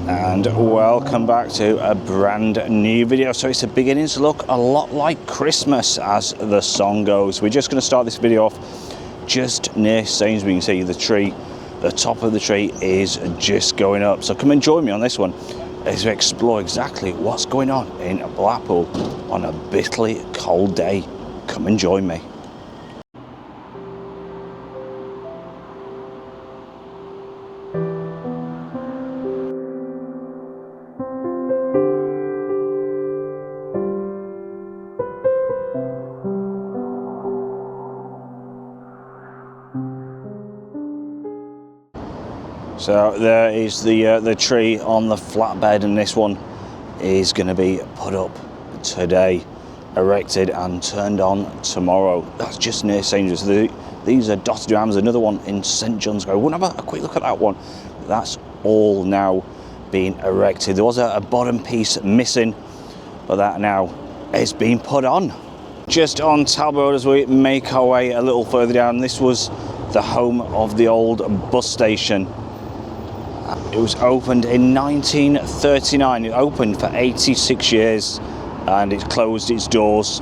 And welcome back to a brand new video. So it's beginning to look a lot like Christmas as the song goes. We're just going to start this video off just near Sainsbury's. You can see the tree, the top of the tree is just going up. So come and join me on this one as we explore exactly what's going on in Blackpool on a bitterly cold day. Come and join me. So there is the tree on the flatbed, and this one is going to be put up today, erected and turned on tomorrow. That's just near Sainsbury's. These are dotted around. There's another one in St John's. I want to have a quick look at that one. That's all now being erected. There was a bottom piece missing, but that now is being put on. Just on Talbot Road as we make our way a little further down, this was the home of the old bus station. It was opened in 1939. It opened for 86 years and it closed its doors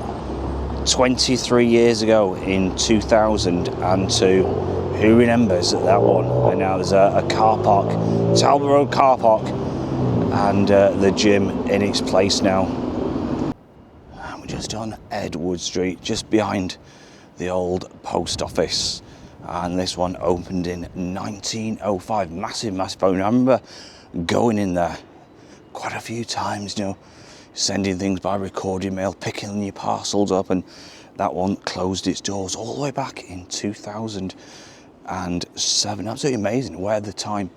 23 years ago in 2002. Who remembers that one? And now there's a car park, Talbot Road car park, and the gym in its place now. And we're just on Edward Street, just behind the old post office. And this one opened in 1905. Massive phone. I remember going in there quite a few times, you know, sending things by recorded mail, picking your parcels up, and that one closed its doors all the way back in 2007. Absolutely amazing where the time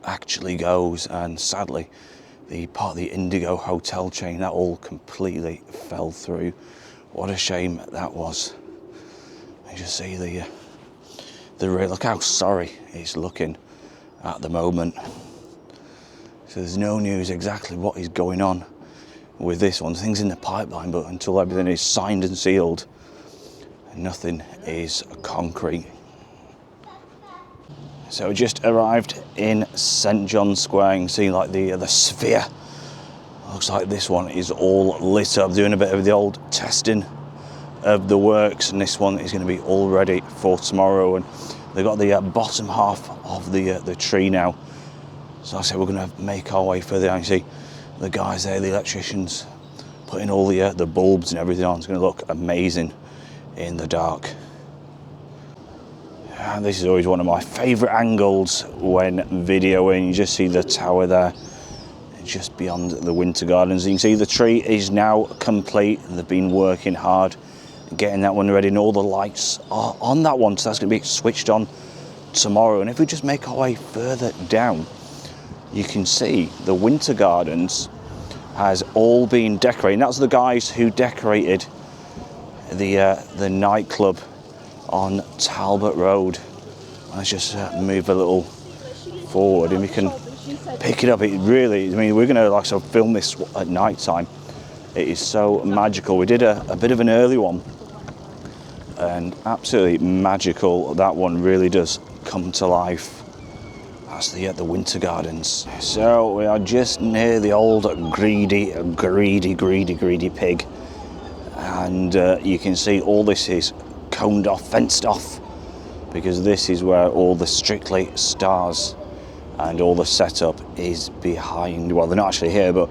actually goes. And sadly, the part of the Indigo hotel chain, that all completely fell through. What a shame that was. You just see look how sorry it's looking at the moment. So there's no news exactly what is going on with this one. Things in the pipeline, but until everything is signed and sealed, nothing is concrete. So we just arrived in St John's Square. You can see like the sphere. Looks like this one is all lit up, doing a bit of the old testing of the works, and this one is going to be all ready for tomorrow. And they've got the bottom half of the tree now. So I said we're going to make our way further down. You see the guys there, the electricians, putting all the bulbs and everything on. It's going to look amazing in the dark. And this is always one of my favourite angles when videoing. You just see the tower there, just beyond the Winter Gardens. You can see the tree is now complete. They've been working hard getting that one ready, and all the lights are on that one, so that's going to be switched on tomorrow. And if we just make our way further down, you can see the Winter Gardens has all been decorated. That's the guys who decorated the nightclub on Talbot Road. Let's just move a little forward and we can pick it up. It really, I mean, we're going to like film this at night time. It is so magical. We did a bit of an early one, and absolutely magical. That one really does come to life. That's the Winter Gardens. So we are just near the old greedy pig, and you can see all this is coned off, fenced off, because this is where all the Strictly stars and all the setup is behind. Well, they're not actually here, but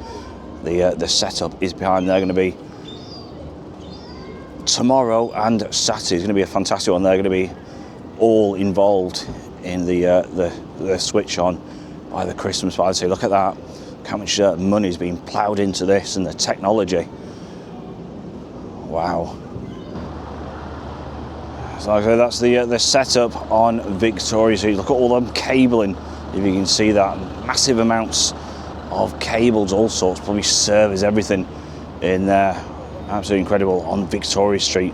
the setup is behind. They're going to be tomorrow and Saturday. It's going to be a fantastic one. They're going to be all involved in the switch on by the Christmas party. So look at that, how much money is being ploughed into this and the technology. Wow. So that's the setup on Victoria. So you look at all them cabling, if you can see that, massive amounts of cables, all sorts, probably servers, everything in there. Absolutely incredible on Victoria Street.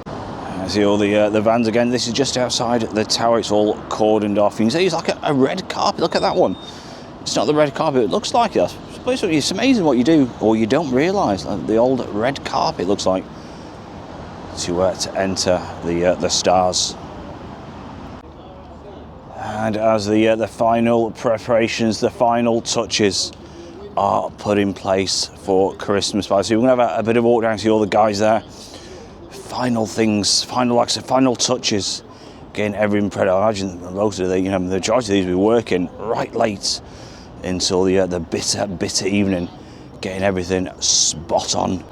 I see all the vans again. This is just outside the tower. It's all cordoned off. You can see it's like a red carpet. Look at that one. It's not the red carpet. It looks like it. It's amazing what you do or you don't realise. Like the old red carpet looks like to enter the stars. And as the final preparations, the final touches are put in place for Christmas party. So we're going to have a bit of a walk down, see all the guys there. Final things, final touches, getting everything prepared. I imagine most of the majority of these will be working right late until the bitter evening, getting everything spot on.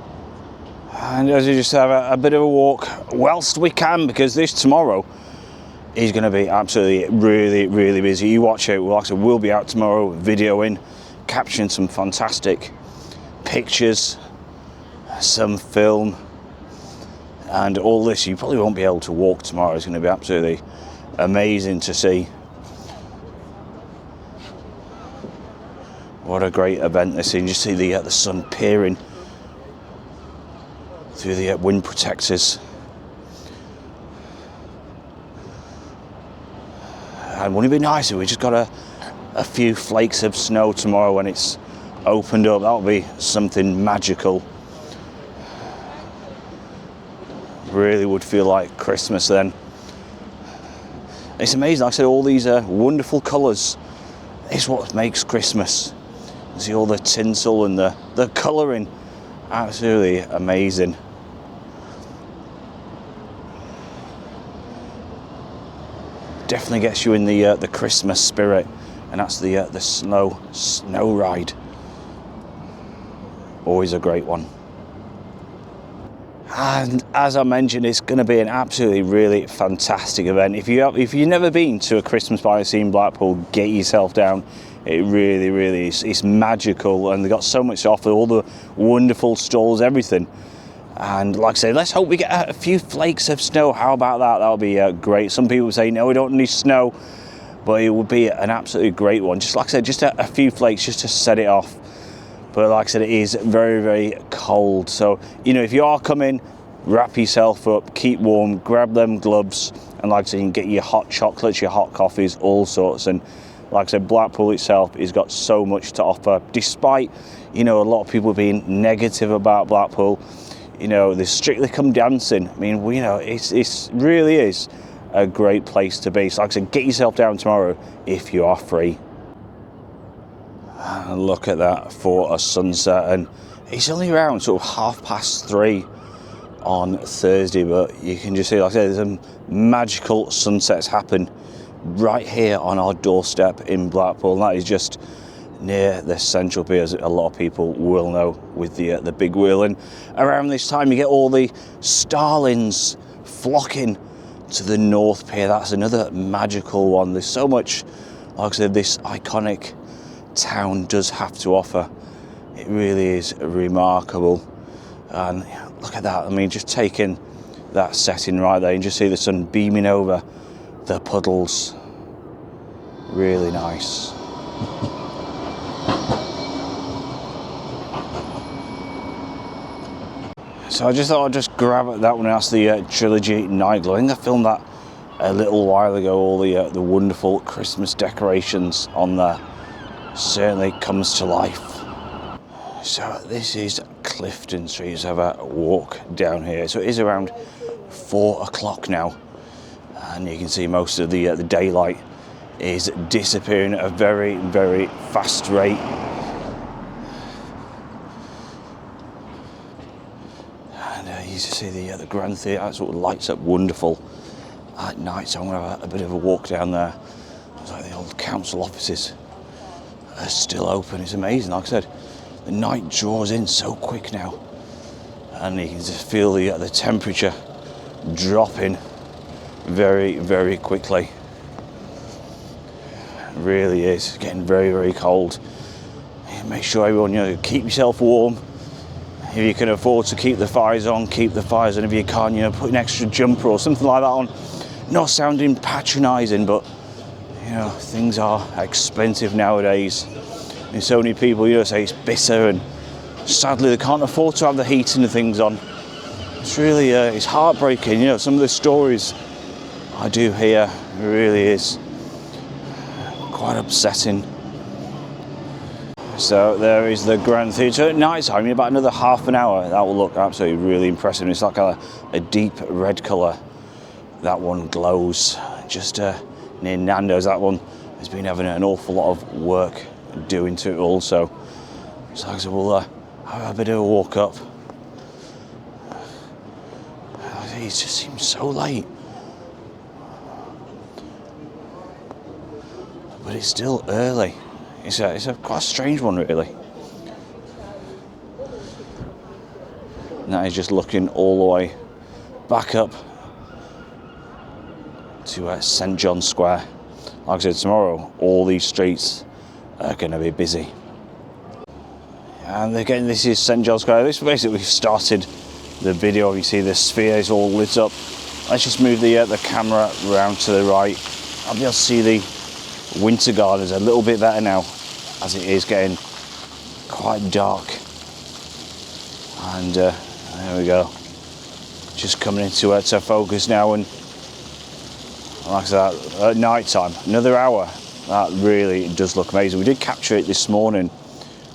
And as you just have a bit of a walk whilst we can, because this tomorrow is going to be absolutely really busy. You watch it. We'll be out tomorrow videoing, capturing some fantastic pictures, some film, and all this. You probably won't be able to walk tomorrow. It's going to be absolutely amazing to see. What a great event this is. You just see the sun peering through the wind protectors. And wouldn't it be nice if we just got a few flakes of snow tomorrow when it's opened up? That would be something magical. Really would feel like Christmas then. It's amazing, like I said, all these wonderful colours is what makes Christmas. You see all the tinsel and the colouring, absolutely amazing. Definitely gets you in the Christmas spirit, and that's the snow ride. Always a great one. And as I mentioned, it's going to be an absolutely really fantastic event. If you've never been to a Christmas party scene in Blackpool, get yourself down. It really is. It's magical, and they've got so much to offer. All the wonderful stalls, everything. And like I say, let's hope we get a few flakes of snow. How about that? That would be great. Some people say, no, we don't need snow, but it would be an absolutely great one. Just like I said, just a few flakes just to set it off. But like I said, it is very cold. So, if you are coming, wrap yourself up, keep warm, grab them gloves, and like I said, you can get your hot chocolates, your hot coffees, all sorts. And like I said, Blackpool itself has got so much to offer. Despite, a lot of people being negative about Blackpool, they Strictly Come Dancing. I mean, it really is a great place to be. So like I said, get yourself down tomorrow if you are free. And look at that for a sunset, and it's only around sort of 3:30 on Thursday, but you can just see, like I said, there's some magical sunsets happen right here on our doorstep in Blackpool, and that is just near the Central Pier, as a lot of people will know, with the big wheel. And around this time you get all the starlings flocking to the North Pier. That's another magical one. There's so much, like I said, this iconic town does have to offer. It really is remarkable. And look at that, I mean, just taking that setting right there, and just see the sun beaming over the puddles. Really nice. So I just thought I'd just grab at that one. That's the Trilogy Night Glow. I think I filmed that a little while ago. All the wonderful Christmas decorations on there. Certainly comes to life. So this is Clifton Street. Let's have a walk down here. So it is around 4 o'clock now, and you can see most of the daylight is disappearing at a very fast rate. And you see the Grand Theatre. That sort of lights up wonderful at night. So I'm going to have a bit of a walk down there. It's like the old council offices are still open. It's amazing. Like I said, the night draws in so quick now, and you can just feel the temperature dropping very quickly. It really is getting very cold. Make sure everyone, keep yourself warm. If you can afford to keep the fires on, keep the fires on. If you can't, put an extra jumper or something like that on. Not sounding patronising, but things are expensive nowadays. And so many people, say it's bitter, and sadly they can't afford to have the heating and things on. It's really, it's heartbreaking. Some of the stories I do hear, it really is quite upsetting. So there is the Grand Theatre at night time. In about another half an hour, that will look absolutely really impressive. It's like a deep red colour. That one glows. Just near Nando's. That one has been having an awful lot of work doing to it also. So I said, we'll have a bit of a walk up. It just seems so late. But it's still early. It's a quite a strange one, really. And that is just looking all the way back up to St John's Square. Like I said, tomorrow all these streets are going to be busy. And again, this is St John's Square. This basically started the video. You see the sphere is all lit up. Let's just move the camera around to the right. I'll be able to see the winter gardens a little bit better now, as it is getting quite dark. And there we go. Just coming into to focus now, and like I said, at night time, another hour. That really does look amazing. We did capture it this morning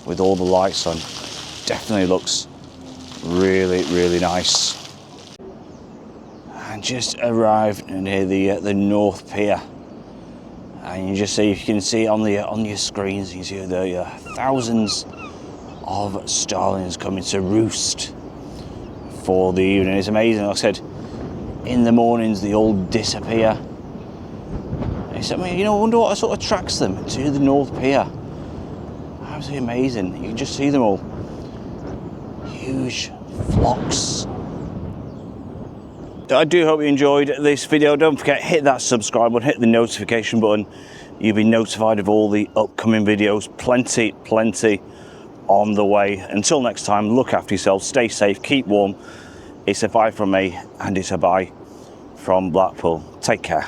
with all the lights on. Definitely looks really, really nice. And just arrived near the North Pier, and you just see, if you can see on your screens, you can see the thousands of starlings coming to roost for the evening. It's amazing. Like I said, in the mornings they all disappear. I mean, you know, I wonder what sort of attracts them to the North Pier. Absolutely amazing. You can just see them all. Huge flocks. I do hope you enjoyed this video. Don't forget, hit that subscribe button, hit the notification button. You'll be notified of all the upcoming videos. Plenty on the way. Until next time, look after yourself, stay safe, keep warm. It's a bye from me, and it's a bye from Blackpool. Take care.